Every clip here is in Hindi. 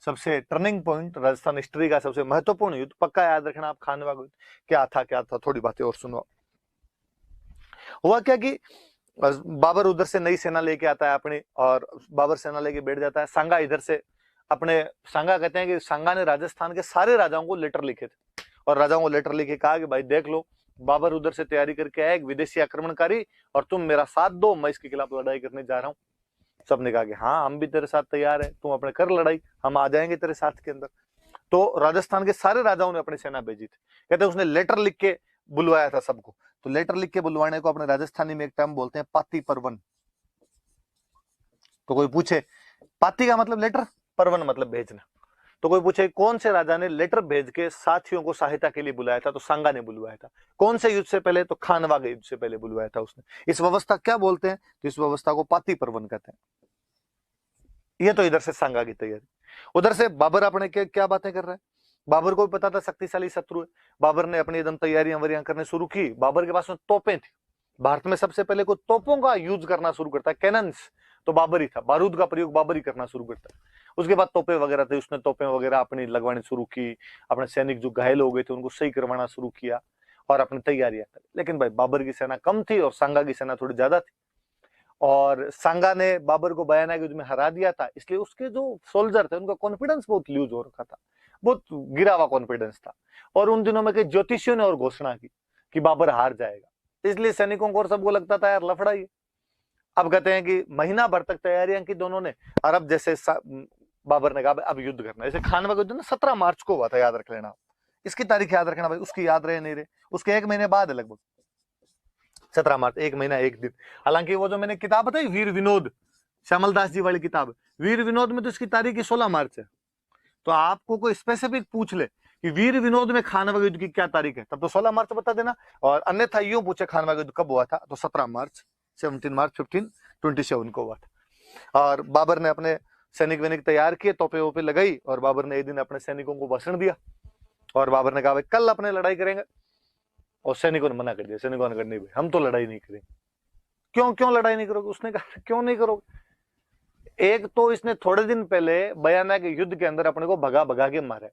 सबसे टर्निंग पॉइंट, राजस्थान हिस्ट्री का सबसे महत्वपूर्ण युद्ध, पक्का याद रखना आप, खानवा युद्ध। क्या था, थोड़ी बातें और सुनो। हुआ क्या कि बाबर उधर से नई सेना लेके आता है अपनी, और बाबर सेना लेके बैठ जाता है। सांगा इधर से अपने, सांगा कहते हैं कि सांगा ने राजस्थान के सारे राजाओं को लेटर लिखे थे, और राजाओं को लेटर लिखे कहा कि भाई देख लो, बाबर उधर से तैयारी करके आया, एक विदेशी आक्रमणकारी, और तुम मेरा साथ दो, मैं इसके खिलाफ लड़ाई करने जा रहा हूँ। सबने कहा कि हाँ हम भी तेरे साथ तैयार है, तुम अपने कर लड़ाई, हम आ जाएंगे तेरे साथ के अंदर। तो राजस्थान के सारे राजाओं ने अपनी सेना भेजी थी। कहते उसने लेटर लिख के बुलवाया था सबको। तो लेटर लिख के बुलवाने को अपने राजस्थानी में एक टर्म बोलते हैं पाती परवन। तो कोई पूछे, पाती का मतलब लेटर, परवन मतलब भेजना। तो कोई पूछे कौन से राजा ने लेटर भेज के साथियों को सहायता के लिए बुलाया था, तो सांगा ने बुलवाया था। कौन से युद्ध से पहले, तो खानवा के युद्ध से पहले बुलवाया था उसने। इस व्यवस्था क्या बोलते हैं, तो इस व्यवस्था को पाती परवन कहते हैं। ये तो इधर से सांगा की तैयारी। उधर से बाबर अपने क्या बातें कर रहा है। बाबर को भी पता था शक्तिशाली शत्रु है। बाबर ने अपनी एकदम तैयारियां वरियां करने शुरू की। बाबर के पास में तोपें थी। भारत में सबसे पहले कोई तोपों का यूज करना शुरू करता है, कैनन्स, तो बाबर ही था। बारूद का प्रयोग बाबर ही करना शुरू करता है। उसके बाद तोपे वगैरह थे, उसने तोपे वगैरह अपनी लगवानी शुरू की। अपने सैनिक जो घायल हो गए थे उनको सही करवाना शुरू किया, और अपनी तैयारियां करी। लेकिन भाई बाबर की सेना कम थी और सांगा की सेना थोड़ी ज्यादा थी। और सांगा ने बाबर को बयाना युद्ध में हरा दिया था, इसलिए उसके जो सोल्जर थे उनका कॉन्फिडेंस बहुत लूज हो रखा था, बहुत गिरा हुआ कॉन्फिडेंस था। और उन दिनों में कई ज्योतिषियों ने और घोषणा की कि बाबर हार जाएगा, इसलिए सैनिकों को और सबको लगता था यार लफड़ा ही। अब कहते हैं कि महीना भर तक तैयारियां की दोनों ने, और अब जैसे बाबर ने कहा अब युद्ध करना। जैसे खानवा का युद्ध ना 17 मार्च को हुआ था, याद रख लेना। इसकी तारीख याद रखना भाई, उसकी याद रहे नहीं रहे, उसके एक महीने बाद है लगभग 17 मार्च, एक महीना एक दिन। हालांकि वो जो मैंने किताब बताई वीर विनोद, श्यामल दास जी वाली किताब, वीर विनोद में तो इसकी तारीख 16 मार्च है। तो आपको कोई स्पेसिफिक पूछ ले कि वीर विनोद में खानवा युद्ध की क्या तारीख है, तब तो 16 मार्च बता देना। और अन्यथा यूं पूछे खानवा युद्ध कब हुआ था, तो 17 मार्च, 17 मार्च 1527 को हुआ था। और बाबर ने अपने सैनिक वैनिक तैयार किए, तोपे वोपे लगाई, और बाबर ने एक दिन अपने सैनिकों को भाषण दिया। और बाबर ने कहा भाई कल अपने लड़ाई करेंगे। और सैनिकों ने मना कर दिया। सैनिकों ने कहा नहीं भाई हम तो लड़ाई नहीं करेंगे। क्यों लड़ाई नहीं करोगे? उसने कहा क्यों नहीं करोगे? एक तो इसने थोड़े दिन पहले बयाना के युद्ध के अंदर अपने को भगा भगा के मारा,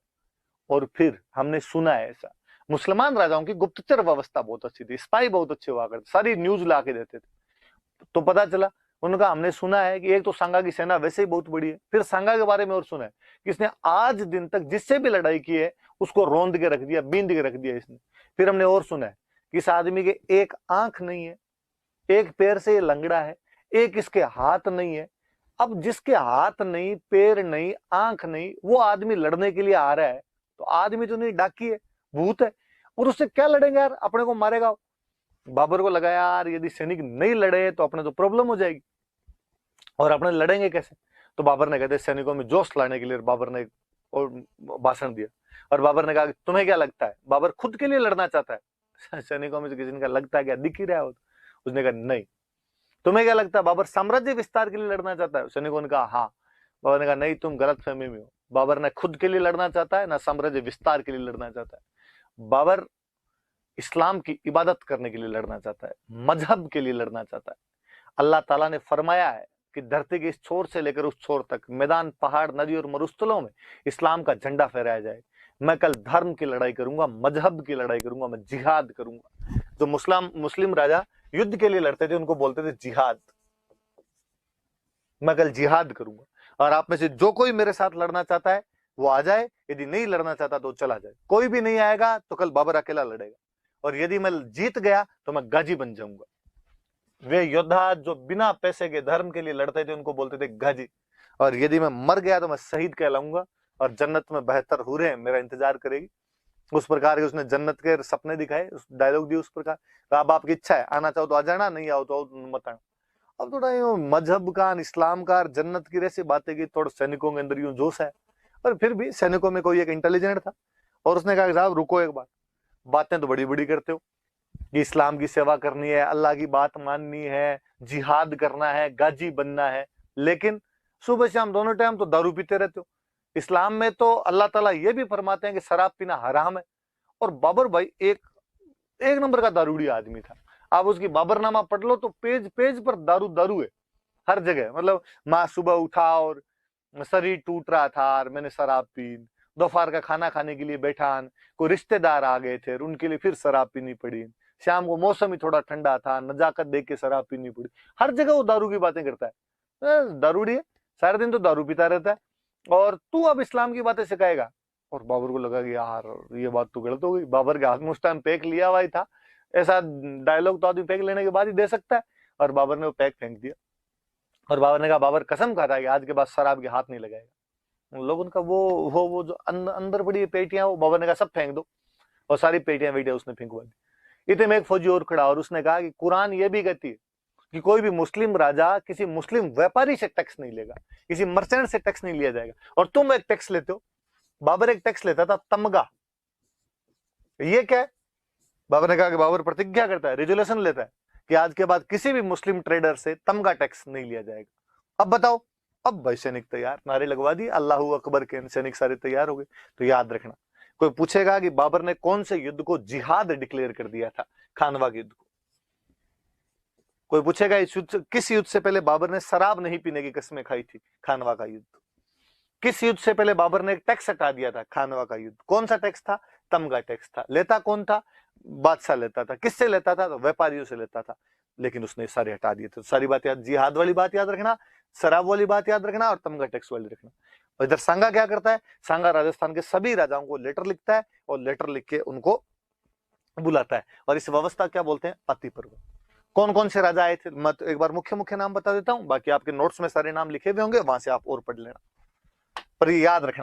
और फिर हमने सुना है ऐसा, मुसलमान राजाओं की गुप्तचर व्यवस्था बहुत अच्छी थी, स्पाई बहुत अच्छे हुआ करते, सारी न्यूज ला के देते थे। तो पता चला, उनका हमने सुना है कि एक तो सांगा की सेना वैसे ही बहुत बड़ी है, फिर सांगा के बारे में और सुना है कि इसने आज दिन तक जिससे भी लड़ाई की है उसको रौंद के रख दिया, बींद के रख दिया इसने। फिर हमने और सुना है कि इस आदमी के एक आंख नहीं है, एक पैर से ये लंगड़ा है, एक इसके हाथ नहीं है। अब जिसके हाथ नहीं, पैर नहीं, आंख नहीं, वो आदमी लड़ने के लिए आ रहा है, तो आदमी तो नहीं, डाकी है, भूत है, और उससे क्या लड़ेंगे यार, अपने को मारेगा। बाबर को लगा यार यदि सैनिक नहीं लड़े तो अपने तो प्रॉब्लम हो जाएगी, और अपने लड़ेंगे कैसे। तो बाबर ने कहते सैनिकों में जोश लाने के लिए बाबर ने और भाषण दिया। और बाबर ने कहा कि तुम्हें क्या लगता है, बाबर खुद के लिए लड़ना चाहता है? सैनिकों में से किसी ने कहा लगता है क्या, दिख ही रहा है। उसने कहा नहीं। तुम्हें क्या लगता है, बाबर साम्राज्य विस्तार के लिए लड़ना चाहता है? सैनिकों ने कहा हाँ। बाबर ने कहा नहीं, तुम गलत फहमी में हो। बाबर ने खुद के लिए लड़ना चाहता है ना साम्राज्य विस्तार के लिए लड़ना चाहता है। बाबर इस्लाम की इबादत करने के लिए लड़ना चाहता है, मजहब के लिए लड़ना चाहता है। अल्लाह ताला ने फरमाया है कि धरती के इस छोर से लेकर उस छोर तक, मैदान, पहाड़, नदी और मरुस्थलों में इस्लाम का झंडा फहराया जाए। मैं कल धर्म की लड़ाई करूंगा, मजहब की लड़ाई करूंगा, मैं जिहाद करूंगा। तो मुस्लिम राजा युद्ध के लिए लड़ते थे, उनको बोलते थे जिहाद। मैं कल जिहाद करूंगा, और आप में से जो कोई मेरे साथ लड़ना चाहता है वो आ जाए, यदि नहीं लड़ना चाहता तो चला जाए। कोई भी नहीं आएगा तो कल बाबर अकेला लड़ेगा, और यदि मैं जीत गया तो मैं गाजी बन जाऊंगा। वे योद्धा जो बिना पैसे के धर्म के लिए लड़ते थे उनको बोलते थे गाजी। और यदि मैं मर गया तो मैं शहीद कहलाऊंगा, और जन्नत में बेहतर हुरें मेरा इंतजार करेगी। उस प्रकार के उसने जन्नत के सपने दिखाए, उस डायलॉग दिए उस प्रकार। तो अब आपकी इच्छा है, आना चाहो तो आ जाना, नहीं आओ तो मत आना। अब थोड़ा यूं मजहब का, इस्लाम का, जन्नत की ऐसी बातें की, थोड़ा सैनिकों के अंदर यूं जोश है। पर फिर भी सैनिकों में कोई एक इंटेलिजेंट था, और उसने कहा साहब रुको एक बात, बातें तो बड़ी बड़ी करते हो कि इस्लाम की सेवा करनी है, अल्लाह की बात माननी है, जिहाद करना है, गाजी बनना है, लेकिन सुबह शाम दोनों टाइम तो दारू पीते रहते हो। इस्लाम में तो अल्लाह ताला ये भी फरमाते हैं कि शराब पीना हराम है। और बाबर भाई एक एक नंबर का दारूड़ी आदमी था। आप उसकी बाबरनामा पढ़ लो तो पेज पेज पर दारू दारू है, हर जगह। मतलब माँ सुबह उठा और शरीर टूट रहा था और मैंने शराब पी। दोपहर का खाना खाने के लिए बैठा, कोई रिश्तेदार आ गए थे और उनके लिए फिर शराब पीनी पड़ी। शाम को मौसम ही थोड़ा ठंडा था, नजाकत देख के शराब पीनी पड़ी। हर जगह वो दारू की बातें करता है, दारूड़ी है, सारे दिन तो दारू पीता रहता है, और तू अब इस्लाम की बातें सिखाएगा। और बाबर को लगा कि यार ये बात तो गलत हो गई। बाबर के हाथ में उस टाइम पैक लिया हुआ ही था, ऐसा डायलॉग तो आदमी पैक लेने के बाद ही दे सकता है। और बाबर ने वो पैक फेंक दिया, और बाबर ने कहा, बाबर कसम खाता है कि आज के बाद शराब के हाथ नहीं लगाएगा। उन लोगों का वो जो अंदर पड़ी पेटियां, वो बाबर ने कहा सब फेंक दो, और सारी पेटियां वेटियां उसने फेंकवा दी। इतने में एक फौजी और खड़ा, और उसने कहा कि कुरान ये भी कहती है कि कोई भी मुस्लिम राजा किसी मुस्लिम व्यापारी से टैक्स नहीं लेगा, किसी मर्चेंट से टैक्स नहीं लिया जाएगा, और तुम एक टैक्स लेते हो। बाबर एक टैक्स लेता था, तमगा। ये क्या है? बाबर ने कहा कि बाबर प्रतिज्ञा करता है, रेजुलेशन लेता है कि आज के बाद किसी भी मुस्लिम ट्रेडर से तमगा टैक्स नहीं लिया जाएगा। अब बताओ, अब भाई सैनिक तैयार, नारे लगवा दिए अल्लाह अकबर के, सैनिक सारे तैयार हो गए। तो याद रखना, कोई पूछेगा कि बाबर ने कौन से युद्ध को जिहाद डिक्लेयर कर दिया था, खानवा के युद्ध को। कोई पूछेगा इस युद्ध, किस युद्ध से पहले बाबर ने शराब नहीं पीने की कस्में खाई थी, खानवा का युद्ध। किस युद्ध से पहले बाबर ने एक टैक्स हटा दिया था, खानवा का युद्ध। कौन सा टैक्स था? तमगा टैक्स था। लेता कौन था? बादशाह लेता था। किससे लेता था? तो व्यापारियों से लेता था, लेकिन उसने सारे हटा दिए थे। तो सारी बात याद, जिहाद वाली बात याद रखना, शराब वाली बात याद रखना, और तमगा टैक्स वाली रखना। और इधर सांगा क्या करता है? सांगा राजस्थान के सभी राजाओं को लेटर लिखता है, और लेटर लिख के उनको बुलाता है, और इस व्यवस्था क्या बोलते हैं? पति पर्व। कौन कौन से राजा आए थे, मैं एक बार मुख्य मुख्य नाम बता देता हूं, बाकी आपके नोट्स में सारे नाम लिखे हुए होंगे, वहां से आप और पढ़ लेना, पर ये याद रखना।